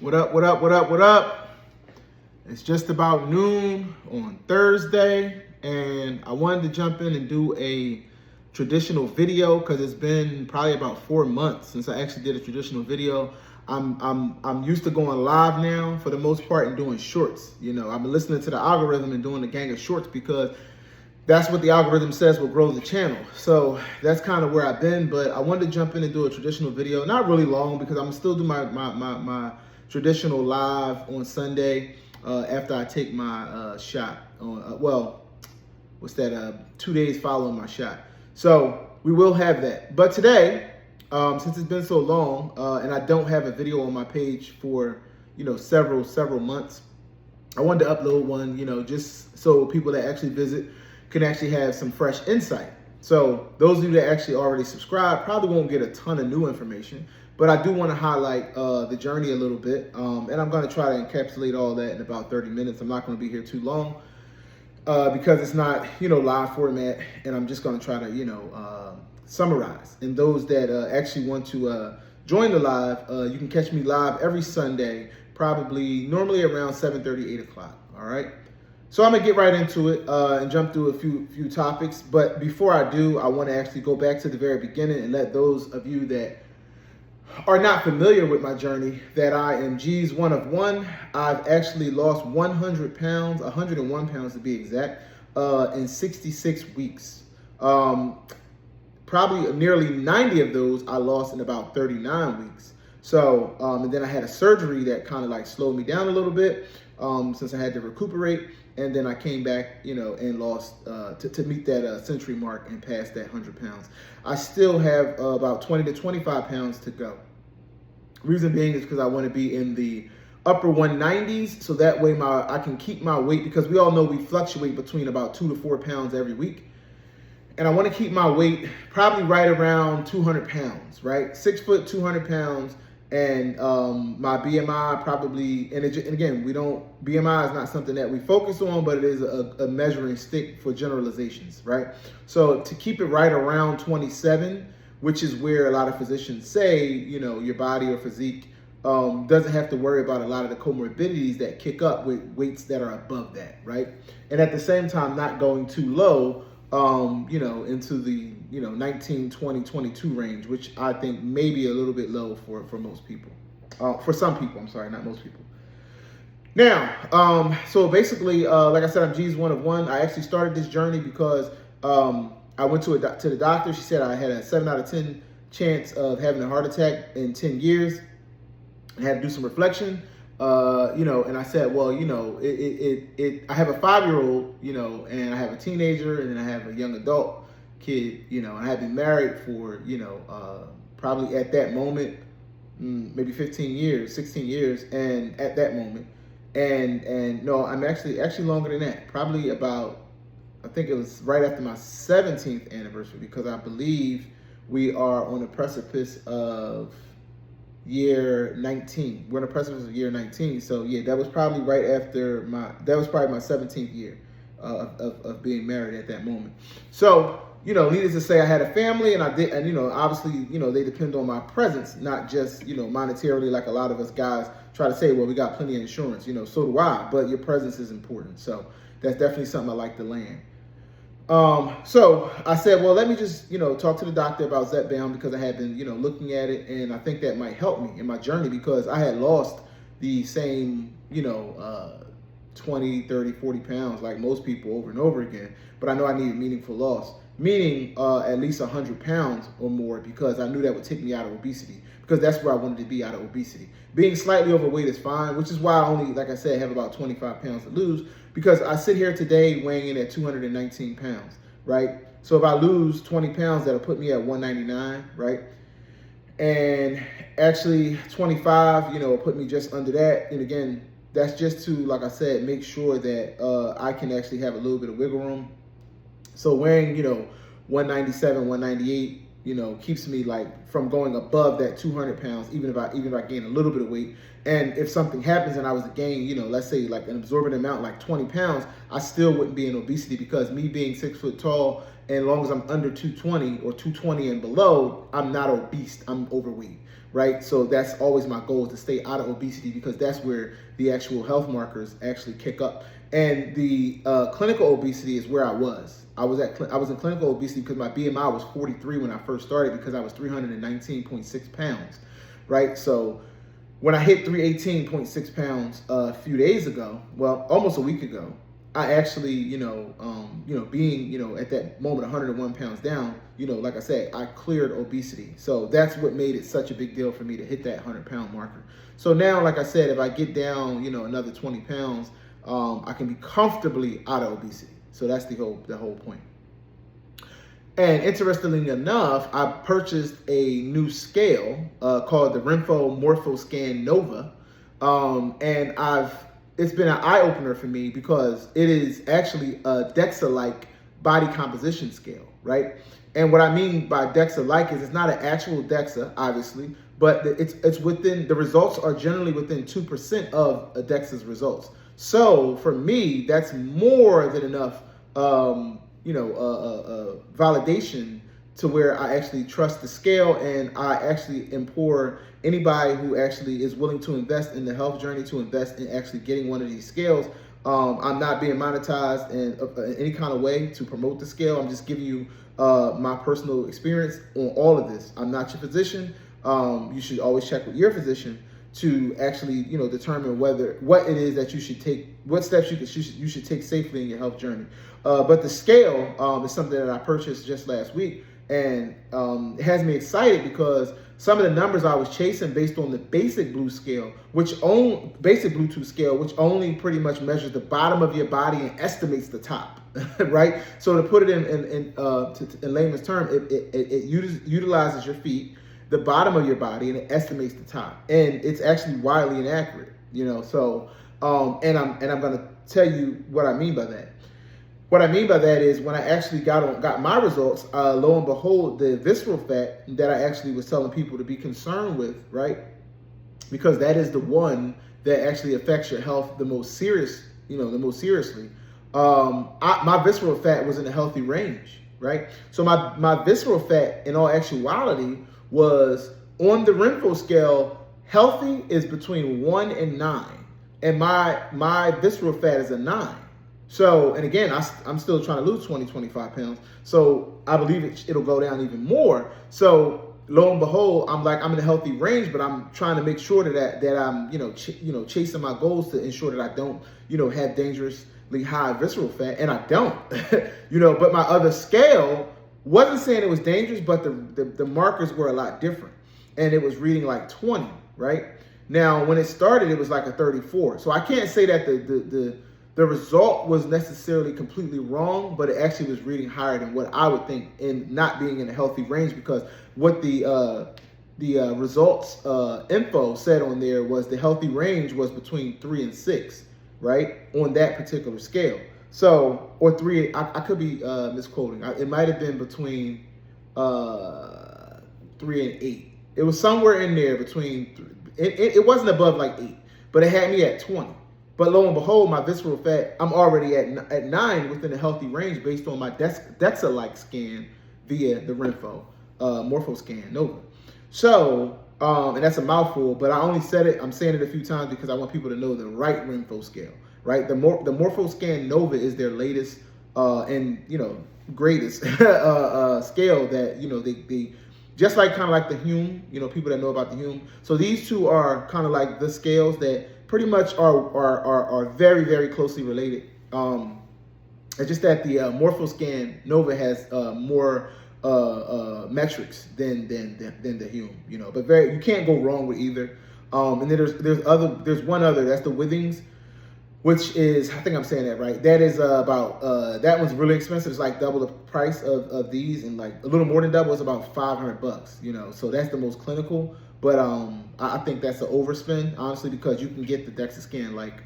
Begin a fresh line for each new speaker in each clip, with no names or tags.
What up, what up, what up, what up? It's just about noon on Thursday, and I wanted to jump in and do a traditional video because it's been probably about 4 months since I actually did a traditional video. I'm used to going live now for the most part and doing shorts. You know, I've been listening to the algorithm and doing a gang of shorts because that's what the algorithm says will grow the channel. So that's kind of where I've been, but I wanted to jump in and do a traditional video. Not really long because I'm still do my traditional live on Sunday after I take my shot on, 2 days following my shot. So we will have that. But today, since it's been so long and I don't have a video on my page for, several months, I wanted to upload one, just so people that actually visit can actually have some fresh insight. So those of you that actually already subscribe probably won't get a ton of new information, but I do want to highlight the journey a little bit. And I'm going to try to encapsulate all that in about 30 minutes. I'm not going to be here too long because it's not, live format, and I'm just going to try to, summarize. And those that actually want to join the live, you can catch me live every Sunday, normally around 7:30, 8 o'clock. All right. So I'm gonna get right into it and jump through a few topics. But before I do, I want to actually go back to the very beginning and let those of you that are not familiar with my journey that I am G's one of one. I've actually lost 100 pounds, 101 pounds to be exact, in 66 weeks. Probably nearly 90 of those I lost in about 39 weeks. So, and then I had a surgery that kind of like slowed me down a little bit since I had to recuperate. And then I came back, and lost to meet that century mark and pass that 100 pounds. I still have about 20 to 25 pounds to go. Reason being is because I want to be in the upper 190s, so that way I can keep my weight, because we all know we fluctuate between about 2 to 4 pounds every week. And I want to keep my weight probably right around 200 pounds, right? 6 foot, 200 pounds. And my BMI probably, and again, BMI is not something that we focus on, but it is a measuring stick for generalizations, right? So to keep it right around 27, which is where a lot of physicians say, your body or physique doesn't have to worry about a lot of the comorbidities that kick up with weights that are above that, right? And at the same time, not going too low, into the, 19, 20, 22 range, which I think may be a little bit low for most people. For some people, I'm sorry, not most people. Now, so basically, like I said, I'm G's one of one. I actually started this journey because I went to the doctor. She said I had a 7 out of 10 chance of having a heart attack in 10 years. I had to do some reflection. And I said, well, I have a 5-year-old, and I have a teenager, and then I have a young adult kid, and I had been married for, probably at that moment, maybe 16 years, and at that moment, and no, I'm actually longer than that, probably about, I think it was right after my 17th anniversary, because I believe we are on the precipice of year 19. We're on the precipice of year 19. So yeah, that was probably right after my 17th year of being married at that moment. So, needless to say, I had a family, and I did, and obviously, they depend on my presence, not just, monetarily, like a lot of us guys try to say, well, we got plenty of insurance, so do I, but your presence is important. So that's definitely something I like to land. So I said, well, let me just, talk to the doctor about Zepbound, because I had been, looking at it, and I think that might help me in my journey, because I had lost the same, 20, 30, 40 pounds like most people over and over again. But I know I needed meaningful loss, meaning at least 100 pounds or more, because I knew that would take me out of obesity, because that's where I wanted to be, out of obesity. Being slightly overweight is fine, which is why I only, like I said, have about 25 pounds to lose, because I sit here today weighing in at 219 pounds, right? So if I lose 20 pounds, that'll put me at 199, right? And actually 25, will put me just under that. And again, that's just to, like I said, make sure that I can actually have a little bit of wiggle room. So wearing, 197, 198, keeps me like from going above that 200 pounds, even if I gain a little bit of weight. And if something happens and I was to gain, let's say like an absorbent amount, like 20 pounds, I still wouldn't be in obesity, because me being 6 foot tall, and as long as I'm under 220 or 220 and below, I'm not obese, I'm overweight. right? So that's always my goal, to stay out of obesity, because that's where the actual health markers actually kick up. And the clinical obesity is where I was. I was in clinical obesity because my BMI was 43 when I first started, because I was 319.6 pounds, right? So when I hit 318.6 pounds a few days ago, well, almost a week ago, I actually, being, at that moment 101 pounds down, like I said, I cleared obesity. So that's what made it such a big deal for me to hit that 100-pound marker. So now, like I said, if I get down, another 20 pounds, I can be comfortably out of obesity. So that's the whole point. And interestingly enough, I purchased a new scale called the Renpho Morphoscan Nova, and it's been an eye opener for me, because it is actually a DEXA-like body composition scale, right? And what I mean by DEXA-like is it's not an actual DEXA, obviously, but it's within, the results are generally within 2% of a DEXA's results. So for me, that's more than enough, validation to where I actually trust the scale, and I actually implore anybody who actually is willing to invest in the health journey to invest in actually getting one of these scales. I'm not being monetized in any kind of way to promote the scale. I'm just giving you my personal experience on all of this. I'm not your physician. You should always check with your physician to actually, determine what it is that you should take, what steps you should take safely in your health journey. But the scale is something that I purchased just last week, and it has me excited because some of the numbers I was chasing based on the basic Basic Bluetooth scale, which only pretty much measures the bottom of your body and estimates the top, right? So to put it in layman's term, it utilizes your feet, the bottom of your body, and it estimates the top, and it's actually wildly inaccurate, So, and I'm going to tell you what I mean by that. What I mean by that is, when I actually got my results, lo and behold, the visceral fat that I actually was telling people to be concerned with, right? Because that is the one that actually affects your health the most seriously. My visceral fat was in a healthy range, right? So my visceral fat, in all actuality, was on the Renpho scale. Healthy is between 1 and 9, and my visceral fat is a 9. So, and again, I'm still trying to lose 25 pounds. So I believe it'll go down even more. So lo and behold, I'm in a healthy range, but I'm trying to make sure that I'm, chasing my goals to ensure that I don't, have dangerously high visceral fat, and I don't, but my other scale wasn't saying it was dangerous, but the markers were a lot different, and it was reading like 20, right? Now, when it started, it was like a 34. So I can't say that the result was necessarily completely wrong, but it actually was reading higher than what I would think, and not being in a healthy range, because what the results info said on there was the healthy range was between 3 and 6, right, on that particular scale. So, or 3, I could be misquoting. It might have been between 3 and 8. It was somewhere in there between. It wasn't above like 8, but it had me at 20. But lo and behold, my visceral fat, I'm already at 9, within a healthy range, based on my DEXA-like scan via the Renpho Morphoscan Nova. So, and that's a mouthful, but I only said it, I'm saying it a few times because I want people to know the right Renpho scale, right? The Morphoscan Nova is their latest and greatest scale that they just like kind of like the Hume, people that know about the Hume. So these two are kind of like the scales that pretty much are very, very closely related. It's just that the Morphoscan Nova has more metrics than the Hume, but you can't go wrong with either. And then there's one other, that's the Withings, which is, I think I'm saying that right. That is about that one's really expensive. It's like double the price of these, and like a little more than double. It's about $500, So that's the most clinical. But I think that's an overspend, honestly, because you can get the DEXA scan like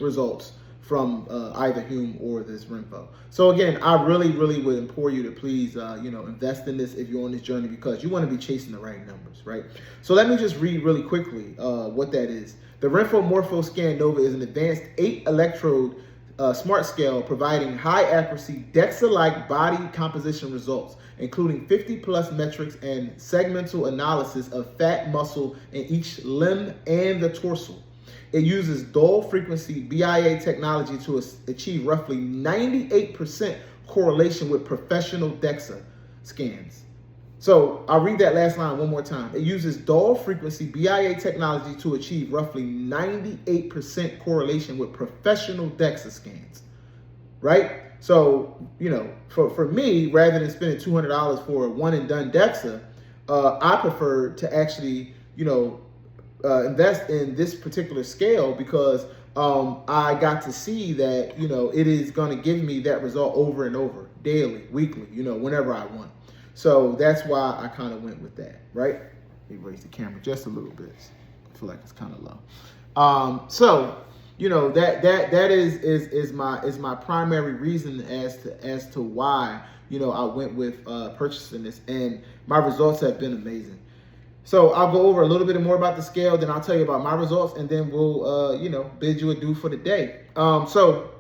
results from either Hume or this Renpho. So again, I really, really would implore you to please, invest in this if you're on this journey, because you want to be chasing the right numbers, right? So let me just read really quickly what that is. The Renpho Morphoscan Nova is an advanced 8 electrode Smart Scale, providing high accuracy DEXA-like body composition results, including 50 plus metrics and segmental analysis of fat, muscle in each limb and the torso. It uses dual frequency BIA technology to achieve roughly 98% correlation with professional DEXA scans. So I'll read that last line one more time. It uses dual frequency BIA technology to achieve roughly 98% correlation with professional DEXA scans, right? So, you know, for me, rather than spending $200 for a one and done DEXA, I prefer to actually, you know, invest in this particular scale because I got to see that, you know, it is going to give me that result over and over, daily, weekly, you know, whenever I want. So that's why I kind of went with that, right? Let me raise the camera just a little bit. I feel like it's kind of low. So, you know, that is my primary reason as to why, you know, I went with purchasing this, and my results have been amazing. So I'll go over a little bit more about the scale, then I'll tell you about my results, and then we'll, you know, bid you adieu for the day. So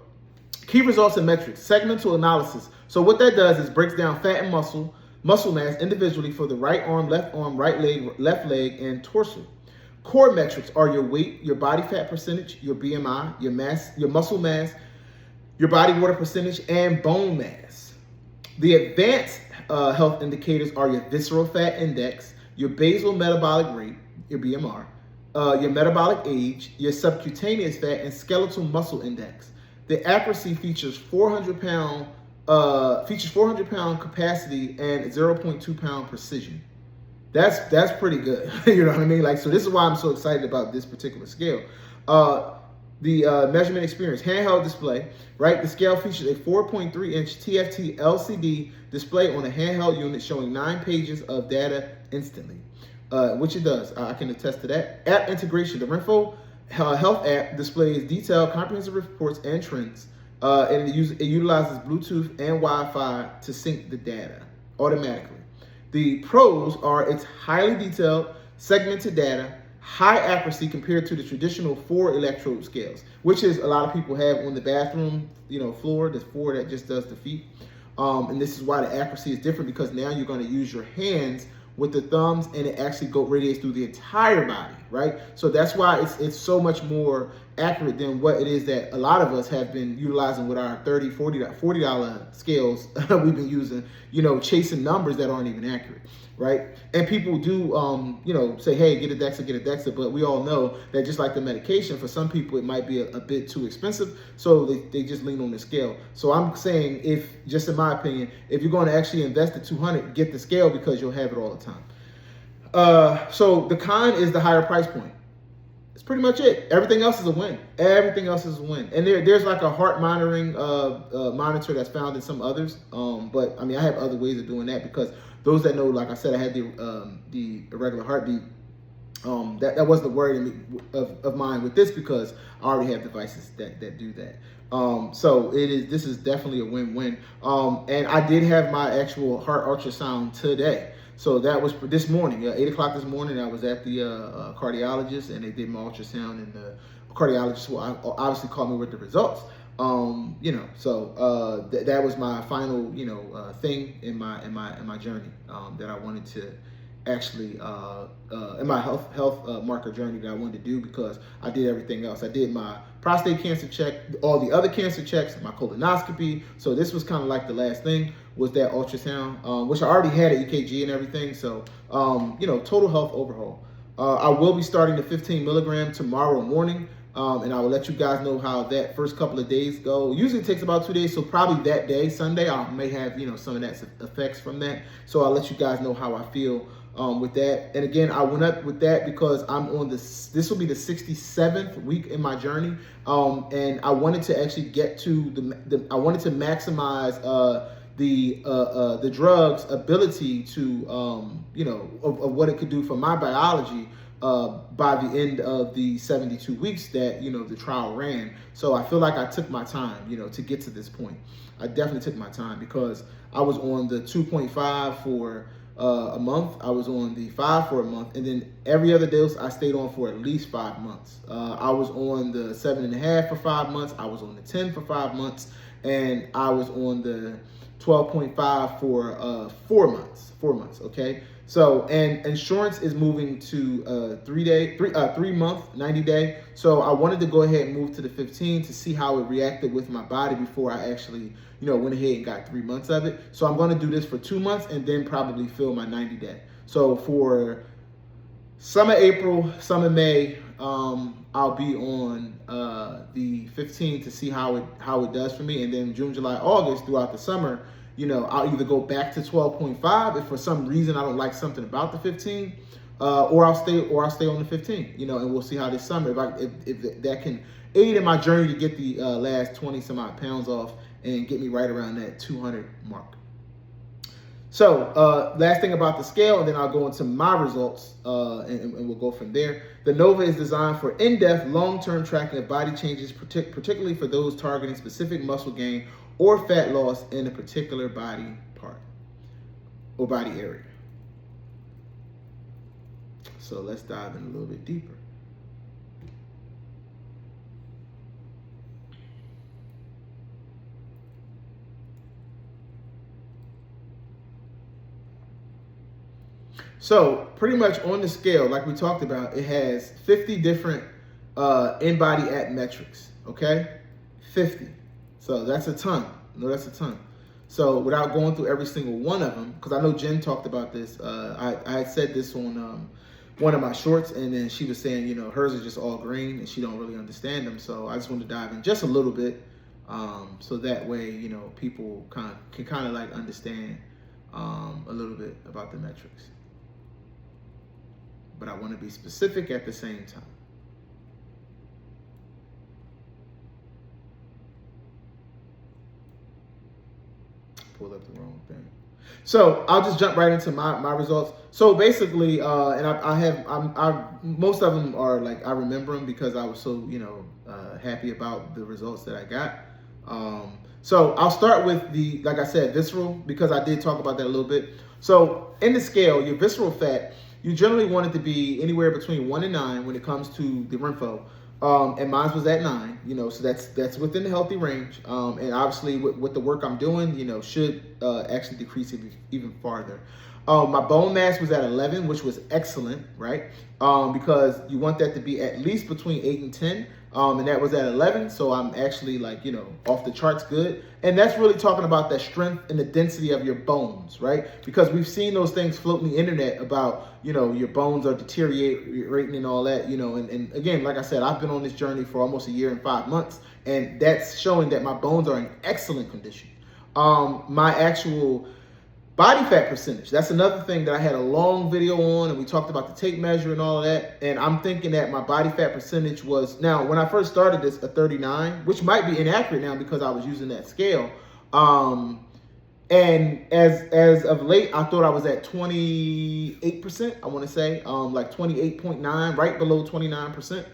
key results and metrics, segmental analysis. So what that does is breaks down fat and muscle mass individually for the right arm, right leg, left leg, and torso. Core metrics are your weight, your body fat percentage, your BMI, your mass, your muscle mass, your body water percentage, and bone mass. The advanced health indicators are your visceral fat index, your basal metabolic rate, your BMR, your metabolic age, your subcutaneous fat, and skeletal muscle index. The accuracy features 400 pound capacity and 0.2 pound precision. That's pretty good. You know what I mean? Like, so this is why I'm so excited about this particular scale. The measurement experience, handheld display, right? The scale features a 4.3 inch TFT LCD display on a handheld unit showing 9 pages of data instantly, which it does. I can attest to that. App integration, the Renpho Health app displays detailed, comprehensive reports and trends. And it utilizes Bluetooth and Wi-Fi to sync the data automatically. The pros are it's highly detailed, segmented data, high accuracy compared to the traditional 4 electrode scales, which is a lot of people have on the bathroom, you know, floor, the 4 that just does the feet. And this is why the accuracy is different, because now you're going to use your hands with the thumbs, and it actually radiates through the entire body, right? So that's why it's so much more accurate than what it is that a lot of us have been utilizing with our $30, $40 scales we've been using, you know, chasing numbers that aren't even accurate, right? And people do, you know, say, hey, get a DEXA, but we all know that just like the medication, for some people it might be a bit too expensive, so they just lean on the scale. So I'm saying, if, just in my opinion, if you're going to actually invest the $200, get the scale, because you'll have it all the time. So the con is the higher price point. It's pretty much it. Everything else is a win. Everything else is a win. And there's like a heart monitoring monitor that's found in some others. But I mean, I have other ways of doing that, because those that know, like I said, I had the irregular heartbeat. That wasn't the worry of mine with this, because I already have devices that do that. So this is definitely a win-win. And I did have my actual heart ultrasound today. So that was this morning, 8 o'clock this morning. I was at the cardiologist, and they did my ultrasound, and the cardiologist will obviously called me with the results. You know, so that was my final, you know, thing in my journey that I wanted to actually in my health marker journey that I wanted to do, because I did everything else. I did my prostate cancer check, all the other cancer checks, my colonoscopy. So this was kind of like the last thing, was that ultrasound, which I already had an EKG and everything. So, you know, total health overhaul. I will be starting the 15 milligram tomorrow morning. And I will let you guys know how that first couple of days go. Usually it takes about 2 days, so probably that day, Sunday, I may have, you know, some of that effects from that. So I'll let you guys know how I feel with that. And again, I went up with that because I'm on this will be the 67th week in my journey. And I wanted to actually get to I wanted to maximize the drug's ability to, you know, of what it could do for my biology by the end of the 72 weeks that, you know, the trial ran. So I feel like I took my time, you know, to get to this point. I definitely took my time, because I was on the 2.5 for a month. I was on the 5 for a month, and then every other dose I stayed on for at least 5 months. I was on the 7.5 for 5 months. I was on the 10 for 5 months, and I was on the 12.5 for 4 months. 4 months, okay. So, and insurance is moving to 3 month, 90 day. So I wanted to go ahead and move to the 15 to see how it reacted with my body before I actually, went ahead and got 3 months of it. So I'm going to do this for 2 months and then probably fill my 90 day. So for summer April, summer May, I'll be on the 15 to see how it does for me, and then June, July, August throughout the summer, I'll either go back to 12.5 if for some reason I don't like something about the 15, or I'll stay on the 15, and we'll see how this summer, if that can aid in my journey to get the last 20 some odd pounds off and get me right around that 200 mark. So last thing about the scale, and then I'll go into my results, and we'll go from there. The Nova is designed for in-depth, long-term tracking of body changes, particularly for those targeting specific muscle gain or fat loss in a particular body part or body area. So let's dive in a little bit deeper. So pretty much on the scale, like we talked about, it has 50 different in-body at metrics, okay? 50. So that's a ton. No, that's a ton. So without going through every single one of them, because I know Jen talked about this. I had said this on one of my shorts, and then she was saying, hers are just all green and she don't really understand them. So I just wanted to dive in just a little bit, so that way, people can kind of like understand a little bit about the metrics. But I want to be specific at the same time. Pulled up the wrong thing. So I'll just jump right into my results. So basically, and I most of them are like, I remember them because I was so, happy about the results that I got. So I'll start with the, like I said, visceral, because I did talk about that a little bit. So in the scale, your visceral fat, you generally want it to be anywhere between 1 and 9 when it comes to the Renpho. And mine was at 9, so that's within the healthy range. And obviously with the work I'm doing, should actually decrease it even farther. My bone mass was at 11, which was excellent, right? Because you want that to be at least between 8 and 10. And that was at 11. So I'm actually like, off the charts good. And that's really talking about that strength and the density of your bones, right? Because we've seen those things float in the internet about, your bones are deteriorating and all that, and again, like I said, I've been on this journey for almost a year and 5 months, and that's showing that my bones are in excellent condition. My actual body fat percentage, that's another thing that I had a long video on, and we talked about the tape measure and all of that. And I'm thinking that my body fat percentage was, now when I first started this, a 39, which might be inaccurate now because I was using that scale. And as of late, I thought I was at 28%, I want to say, like 28.9, right below 29%.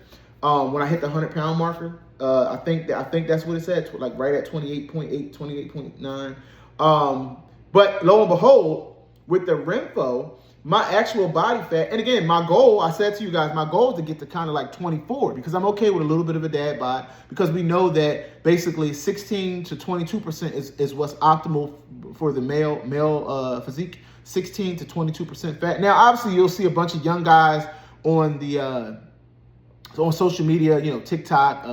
When I hit the 100-pound marker, I think that's what it said, like right at 28.8, 28.9. But lo and behold, with the Renpho, my actual body fat, and again, my goal, I said to you guys, my goal is to get to kind of like 24, because I'm okay with a little bit of a dad bod, because we know that basically 16 to 22% is what's optimal for the male physique, 16 to 22% fat. Now, obviously, you'll see a bunch of young guys on the on social media, TikTok,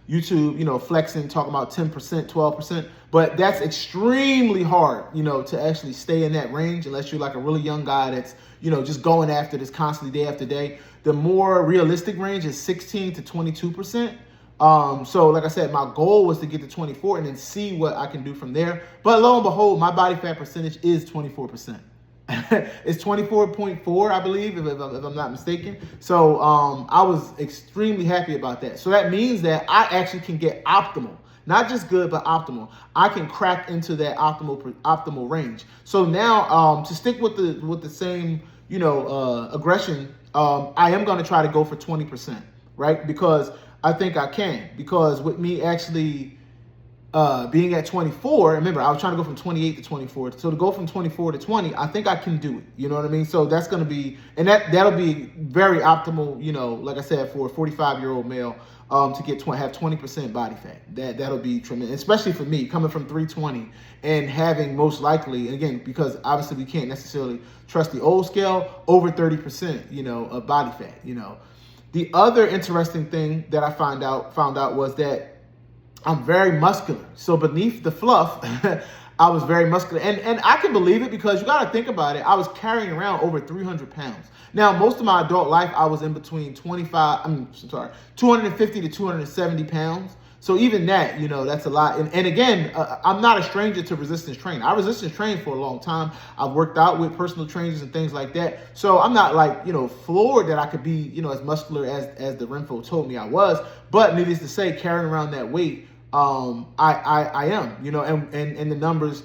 YouTube, flexing, talking about 10%, 12%, but that's extremely hard, to actually stay in that range unless you're like a really young guy that's, just going after this constantly day after day. The more realistic range is 16 to 22%. So like I said, my goal was to get to 24 and then see what I can do from there. But lo and behold, my body fat percentage is 24%. It's 24.4, I believe, if I'm not mistaken. So I was extremely happy about that. So that means that I actually can get optimal, not just good, but optimal. I can crack into that optimal range. So now to stick with the same aggression, I am going to try to go for 20%, right? Because I think I can. Because with me actually being at 24, remember, I was trying to go from 28 to 24. So to go from 24 to 20, I think I can do it. You know what I mean? So that's going to be, and that'll be very optimal, you know, like I said, for a 45-year-old male to have 20% body fat. That'll be tremendous, especially for me, coming from 320 and having most likely, and again, because obviously we can't necessarily trust the old scale, over 30%, you know, of body fat, you know. The other interesting thing that I found out was that I'm very muscular. So beneath the fluff, I was very muscular. And I can believe it because you got to think about it. I was carrying around over 300 pounds. Now, most of my adult life, I was in between 250 to 270 pounds. So even that, you know, that's a lot. And again, I'm not a stranger to resistance training. I resistance trained for a long time. I've worked out with personal trainers and things like that. So I'm not like, you know, floored that I could be, you know, as muscular as the Renfo told me I was. But needless to say, carrying around that weight, I am, you know, and the numbers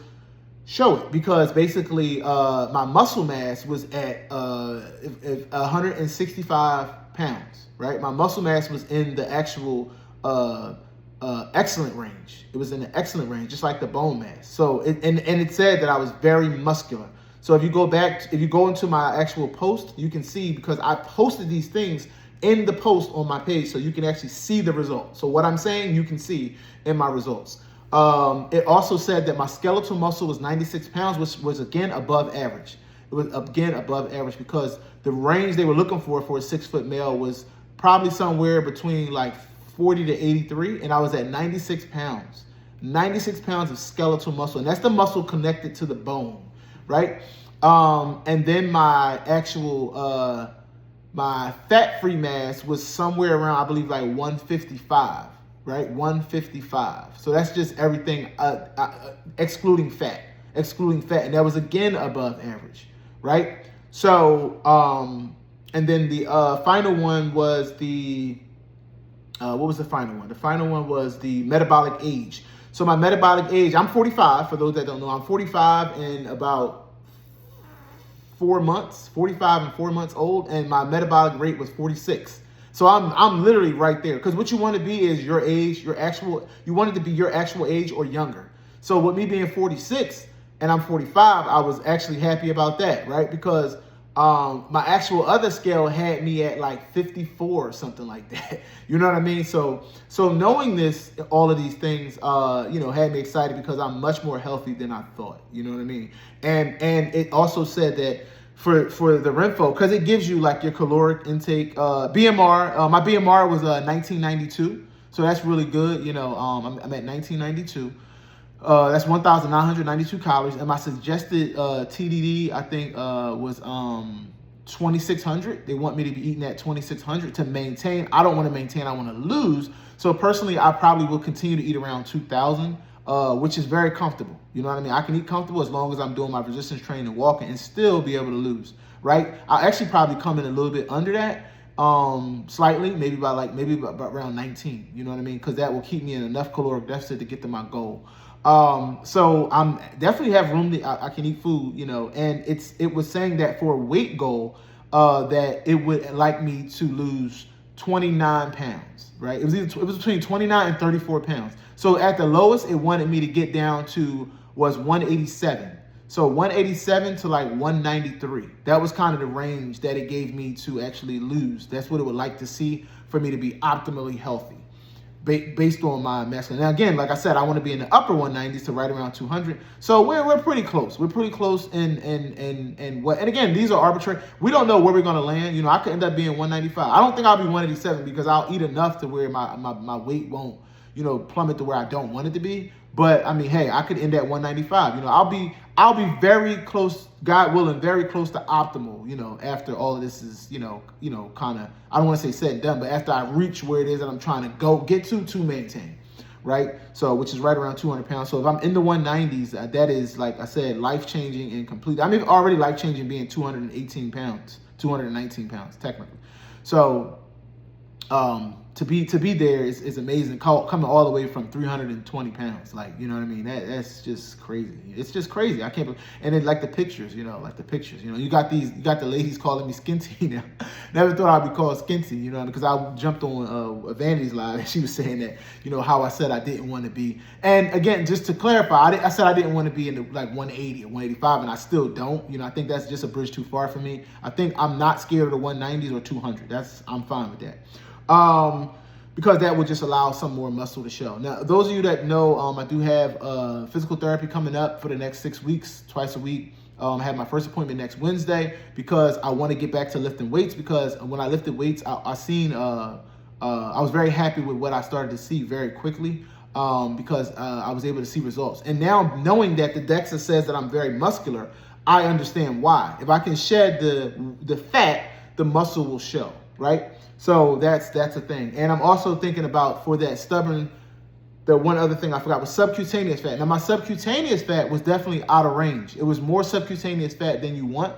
show it because basically my muscle mass was at 165 pounds, right? My muscle mass was in the actual excellent range. It was in the excellent range, just like the bone mass. So it said that I was very muscular. So if you go into my actual post, you can see because I posted these things in the post on my page so you can actually see the results. So what I'm saying, you can see in my results. It also said that my skeletal muscle was 96 pounds, which was again above average. It was again above average because the range they were looking for a 6-foot male was probably somewhere between like 40 to 83, and I was at 96 pounds. 96 pounds of skeletal muscle, and that's the muscle connected to the bone, right? And then my actual my fat-free mass was somewhere around, I believe, like 155, right? 155. So that's just everything excluding fat, and that was again above average, right? So, and then the final one was the, what was the final one? The final one was the metabolic age. So my metabolic age, I'm 45, for those that don't know, I'm 45 in about 4 months, 45 and 4 months old, and my metabolic rate was 46. So I'm literally right there. Because what you want to be is your age, you want it to be your actual age or younger. So with me being 46 and I'm 45, I was actually happy about that, right? Because my actual other scale had me at like 54 or something like that. You know what I mean? So knowing this, all of these things, you know, had me excited because I'm much more healthy than I thought. You know what I mean? And it also said that for the Renfo, because it gives you like your caloric intake, BMR. My BMR was 1992, so that's really good. You know, I'm at 1992. That's 1,992 calories, and my suggested TDD, I think, was 2,600. They want me to be eating at 2,600 to maintain. I don't want to maintain, I want to lose. So personally, I probably will continue to eat around 2,000, which is very comfortable. You know what I mean? I can eat comfortable as long as I'm doing my resistance training and walking and still be able to lose, right? I'll actually probably come in a little bit under that, slightly, maybe by around 19. You know what I mean? Because that will keep me in enough caloric deficit to get to my goal. So I'm definitely have room to, I can eat food, you know, and it was saying that for a weight goal, that it would like me to lose 29 pounds, right? It was between 29 and 34 pounds. So at the lowest, it wanted me to get down to was 187. So 187 to like 193. That was kind of the range that it gave me to actually lose. That's what it would like to see for me to be optimally healthy, based on my masculine. Now again, like I said, I want to be in the upper 190s to right around 200. So we're pretty close. We're pretty close and what? And again, these are arbitrary. We don't know where we're gonna land. You know, I could end up being 195. I don't think I'll be 187 because I'll eat enough to where my weight won't, you know, plummet to where I don't want it to be. But I mean, hey, I could end at 195. You know, I'll be very close, God willing, very close to optimal, you know, after all of this is, you know, kind of, I don't want to say said and done, but after I reach where it is that I'm trying to get to maintain, right? So, which is right around 200 pounds. So if I'm in the 190s, that is, like I said, life-changing and complete. I mean, already life-changing being 218 pounds, 219 pounds, technically. So, to to be there is amazing. Coming all the way from 320 pounds, like, you know what I mean? That's just crazy. It's just crazy. I can't believe. And then like the pictures, you know, you got the ladies calling me skinty now. Never thought I'd be called skinty, you know, because I jumped on Vanity's live and she was saying that, you know, how I said I didn't want to be. And again, just to clarify, I said I didn't want to be in the like 180 or 185, and I still don't. You know, I think that's just a bridge too far for me. I think I'm not scared of the 190s or 200. I'm fine with that. Because that would just allow some more muscle to show. Now, those of you that know, I do have physical therapy coming up for the next 6 weeks, twice a week. I have my first appointment next Wednesday because I want to get back to lifting weights, because when I lifted weights, I was very happy with what I started to see very quickly, because I was able to see results. And now knowing that the DEXA says that I'm very muscular, I understand why. If I can shed the fat, the muscle will show, right? So that's a thing. And I'm also thinking about, for that stubborn, the one other thing I forgot was subcutaneous fat. Now, my subcutaneous fat was definitely out of range. It was more subcutaneous fat than you want.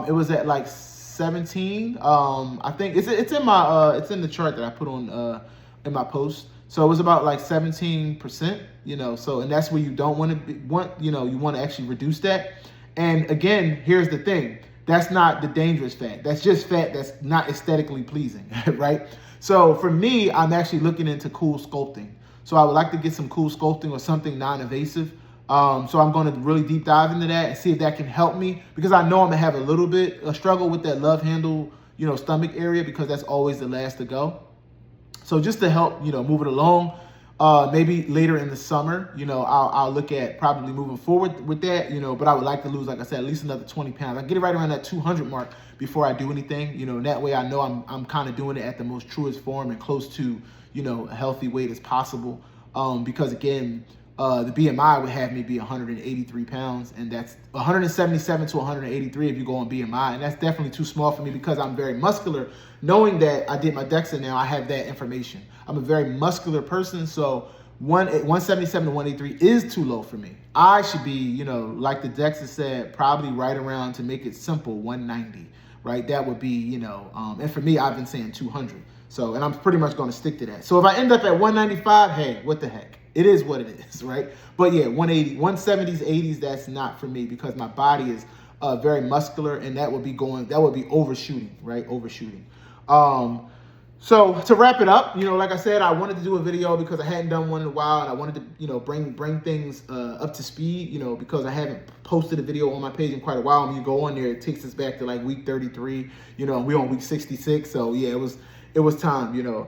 It was at like 17. I think it's in my it's in the chart that I put on in my post. So it was about like 17%, you know. So, and that's where you don't want to you know, you want to actually reduce that. And again, here's the thing. That's not the dangerous fat. That's just fat that's not aesthetically pleasing, right? So for me, I'm actually looking into cool sculpting. So I would like to get some cool sculpting or something non-invasive. So I'm going to really deep dive into that and see if that can help me, because I know I'm going to have a little bit of struggle with that love handle, you know, stomach area, because that's always the last to go. So just to help, you know, move it along, maybe later in the summer, you know, I'll look at probably moving forward with that, you know, but I would like to lose, like I said, at least another 20 pounds. I get it right around that 200 mark before I do anything, you know, and that way I know I'm kind of doing it at the most truest form and close to, you know, a healthy weight as possible. Because again, the BMI would have me be 183 pounds, and that's 177 to 183 if you go on BMI, and that's definitely too small for me because I'm very muscular. Knowing that I did my DEXA now, I have that information. I'm a very muscular person, so 177 to 183 is too low for me. I should be, you know, like the DEXA said, probably right around, to make it simple, 190, right? That would be, you know, and for me, I've been saying 200. So, and I'm pretty much going to stick to that. So if I end up at 195, hey, what the heck? It is what it is, right? But yeah, 180, 170s, 80s, that's not for me, because my body is very muscular, and that would be overshooting, right? Overshooting. So to wrap it up, you know, like I said, I wanted to do a video because I hadn't done one in a while, and I wanted to, you know, bring things up to speed, you know, because I haven't posted a video on my page in quite a while. When you go on there, it takes us back to like week 33, you know, and we're on week 66. So yeah, it was time, you know,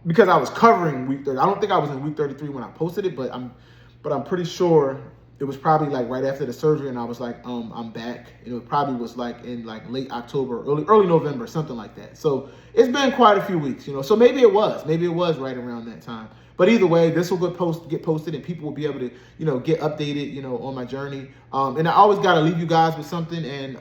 because I was covering week 30. I don't think I was in week 33 when I posted it, but I'm pretty sure it was probably like right after the surgery, and I was like, I'm back. You know, it probably was like in like late October, early November, something like that. So it's been quite a few weeks, you know. So maybe it was right around that time. But either way, this will get posted, and people will be able to, you know, get updated, you know, on my journey. And I always got to leave you guys with something. And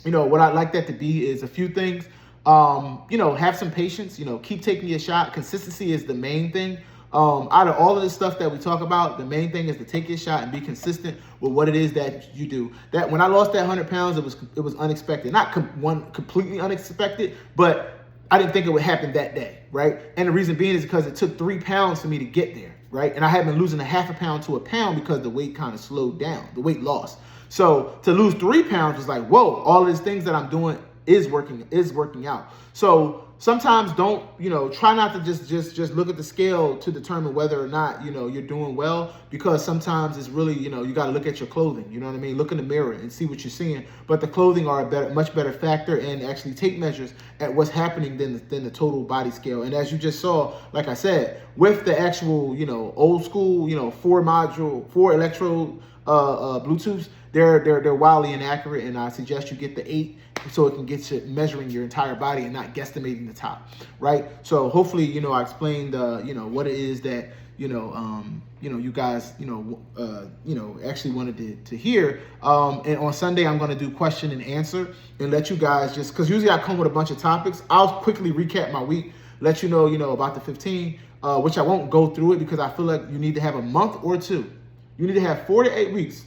you know, what I'd like that to be is a few things. You know, have some patience, you know, keep taking your shot. Consistency is the main thing. Out of all of this stuff that we talk about, the main thing is to take your shot and be consistent with what it is that you do. That when I lost that 100 pounds, it was unexpected. Not completely unexpected, but I didn't think it would happen that day, right? And the reason being is because it took 3 pounds for me to get there, right? And I had been losing a half a pound to a pound because the weight kind of slowed down, the weight loss. So to lose 3 pounds was like, whoa, all of these things that I'm doing is working out. So sometimes don't, you know, try not to just look at the scale to determine whether or not, you know, you're doing well, because sometimes it's really, you know, you got to look at your clothing, you know what I mean? Look in the mirror and see what you're seeing. But the clothing are a much better factor, and actually take measures at what's happening than the total body scale. And as you just saw, like I said, with the actual, you know, old school, you know, 4 electrode Bluetooths, they're wildly inaccurate, and I suggest you get the 8 so it can get you measuring your entire body and not guesstimating the top, right? So hopefully, you know, I explained, you know, what it is that, you know, you guys, you know, actually wanted to hear. And on Sunday, I'm going to do question and answer and let you guys just, because usually I come with a bunch of topics. I'll quickly recap my week, let you know, about the 15, which I won't go through it because I feel like you need to have a month or 2. You need to have 4 to 8 weeks,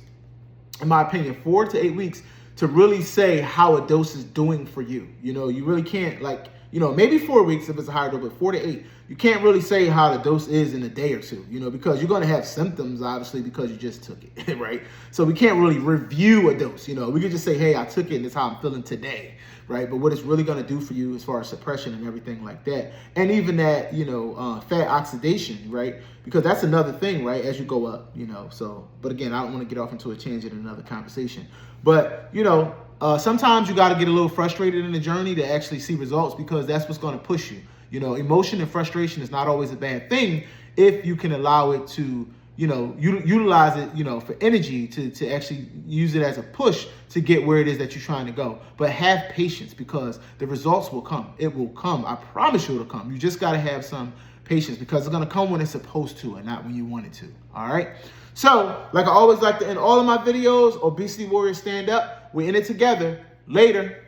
in my opinion, 4 to 8 weeks to really say how a dose is doing for you. You know, you really can't, like, You know, maybe 4 weeks if it's a higher dose, but 4 to 8. You can't really say how the dose is in a day or two, you know, because you're going to have symptoms, obviously, because you just took it, right? So we can't really review a dose, you know. We could just say, hey, I took it and it's how I'm feeling today, right? But what it's really going to do for you as far as suppression and everything like that, and even that, you know, fat oxidation, right? Because that's another thing, right, as you go up, you know. So, but again, I don't want to get off into a tangent in another conversation. But, you know, sometimes you got to get a little frustrated in the journey to actually see results, because that's what's going to push you. You know, emotion and frustration is not always a bad thing if you can allow it to, you know, utilize it, you know, for energy to actually use it as a push to get where it is that you're trying to go. But have patience, because the results will come. It will come. I promise you it'll come. You just got to have some patience, because it's going to come when it's supposed to and not when you want it to. All right. So, like I always like to end all of my videos, Obesity Warriors stand up. We're in it together. Later.